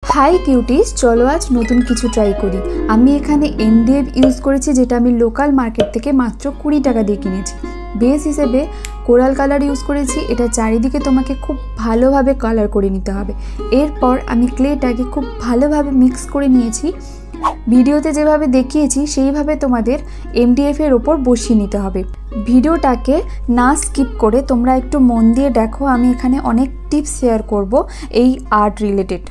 High किউটিস चलो आज नतून किछु ट्राई करी। आमी एखाने एमडीएफ यूज करेছি যেটা আমি লোকাল মার্কেট থেকে মাত্র 20 টাকা দিয়ে কিনেছি। বেস হিসেবে কোরাল কালার यूज করেছি। এটা চারিদিকে তোমাকে খুব ভালোভাবে কালার করে নিতে হবে। এরপর আমি ক্লেটাকে খুব ভালোভাবে মিক্স করে নিয়েছি। ভিডিওতে যেভাবে দেখিয়েছি সেইভাবে তোমাদের এমডিএফ এর উপর বসিয়ে নিতে হবে। ভিডিওটাকে না স্কিপ করে তোমরা একটু মন দিয়ে দেখো। আমি এখানে অনেক টিপস শেয়ার করব এই আর্ট রিলেটেড।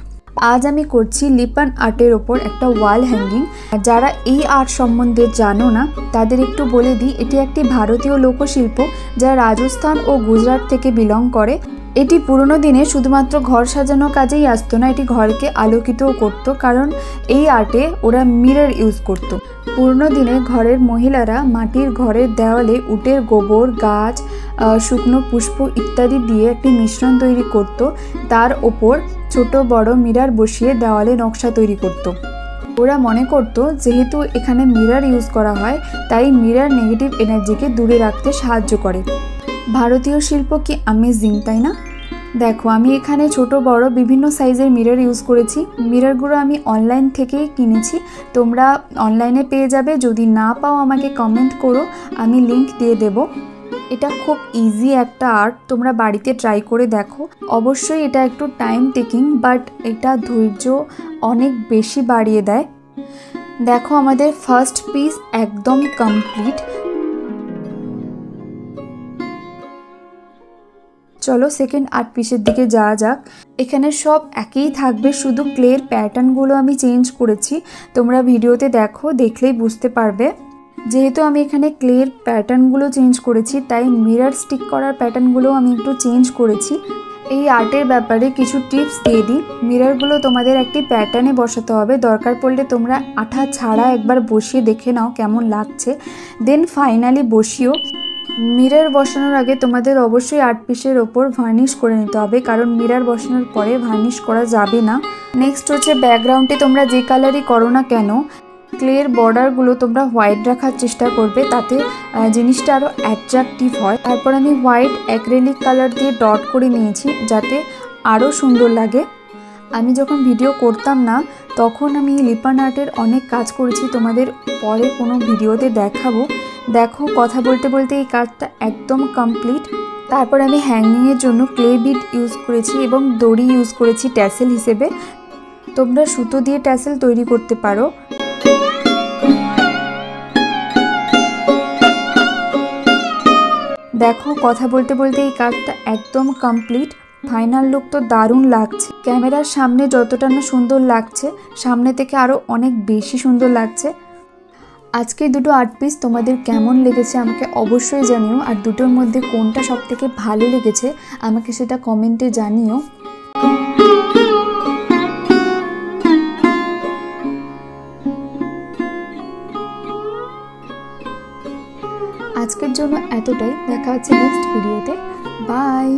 आज आमी करছি লিপান आर्टर ओपर एक वाल हैंगिंग। যারা এই आर्ट सम्बन्धे जानो ना तादेर एकटू बोले दी एटी एकटी भारतीय लोकशिल्प जा राजस्थान और गुजरात थेके बिलंग करे। एटी पुरानो दिने शुधुमात्र घर साजानो काजेई आसतो ना, एटी घरके आलोकितও करतो कारण এই आर्टे ओरा मिरर यूज करतो। पुरानो दिने घरेर महिलारा माटिर घरेर देवाले उटेर गोबर गाछ शुकनो पुष्प इत्यादि दिए एकटी मिश्रण तैरी करतो। तार ओपर छोटो बड़ो मिरर बसिए देवाले नक्शा तैरी करतो। ओरा मने करतो जेहेतु एखाने मिरर यूज करा हय ताई मिरर नेगेटिव एनार्जिके दूरे राखते साहाज्य करे। भारतीय शिल्प कि अमेजिंग ताई ना। देखो आमी एखाने छोटो बड़ो विभिन्न साइजेर मिरर यूज करेছি। मिररगुलो आमी अनलाइन थेकेই किनेছি, तोमरा अनलाइने पेये जाबे। যদি না পাও আমাকে কমেন্ট করো, আমি লিংক দিয়ে দেব। এটা খুব ইজি একটা আর্ট, তোমরা বাড়িতে ট্রাই করে দেখো। অবশ্যই এটা একটু টাইম টেকিং বাট এটা ধৈর্য অনেক বেশি বাড়িয়ে দেয়। দেখো আমাদের ফার্স্ট পিস একদম কমপ্লিট। चलो सेकेंड आर्ट पिसের দিকে যাওয়া যাক। এখানে সব একই থাকবে, শুধু ক্লের প্যাটার্নগুলো আমি চেঞ্জ করেছি। তোমরা ভিডিওতে দেখো, দেখলেই বুঝতে পারবে। যেহেতু আমি এখানে ক্লের প্যাটার্নগুলো চেঞ্জ করেছি তাই মিরর স্টিক করার প্যাটার্নগুলো আমি একটু চেঞ্জ করেছি। এই আর্টের ব্যাপারে কিছু টিপস দিয়ে দিই। মিররগুলো তোমাদের একটি প্যাটার্নে বসাতে হবে। দরকার পড়লে তোমরা আঠা ছাড়া একবার বসিয়ে দেখে নাও কেমন লাগছে, দেন ফাইনালি বসিও। মিরর বসানোর আগে তোমাদের অবশ্যই আর্ট পিসের ওপর ভার্নিশ করে নিতে হবে, কারণ মিরর বসানোর পরে ভার্নিশ করা যাবে না। নেক্সট হচ্ছে ব্যাকগ্রাউন্ডে তোমরা যে কালারই করো না কেন ক্লের বর্ডারগুলো তোমরা হোয়াইট রাখার চেষ্টা করবে, তাতে জিনিসটা আরও অ্যাট্রাকটিভ হয়। তারপর আমি হোয়াইট অ্যাক্রিলিক কালার দিয়ে ডট করে নিয়েছি যাতে আরও সুন্দর লাগে। আমি যখন ভিডিও করতাম না তখন আমি লিপান আর্টের অনেক কাজ করেছি, তোমাদের পরে কোনো ভিডিওতে দেখাবো। দেখো কথা বলতে বলতে এই কাজটা একদম কমপ্লিট। তারপর আমি হ্যাঙ্গিংয়ের জন্য ক্লে বিড ইউজ করেছি এবং দড়ি ইউজ করেছি ট্যাসেল হিসেবে। তোমরা সুতো দিয়ে ট্যাসেল তৈরি করতে পারো। দেখো কথা বলতে বলতে এই কাজটা একদম কমপ্লিট। ফাইনাল লুক তো দারুণ লাগছে। ক্যামেরার সামনে যতটা না সুন্দর লাগছে সামনে থেকে আরও অনেক বেশি সুন্দর লাগছে। আজকে দুটো আর্ট পিস তোমাদের কেমন লেগেছে আমাকে অবশ্যই জানিও, আর দুটোর মধ্যে কোনটা সবথেকে ভালো লেগেছে আমাকে সেটা কমেন্টে জানিও। আজকের জন্য এতটাই, দেখা হচ্ছে নেক্সট ভিডিওতে। বাই।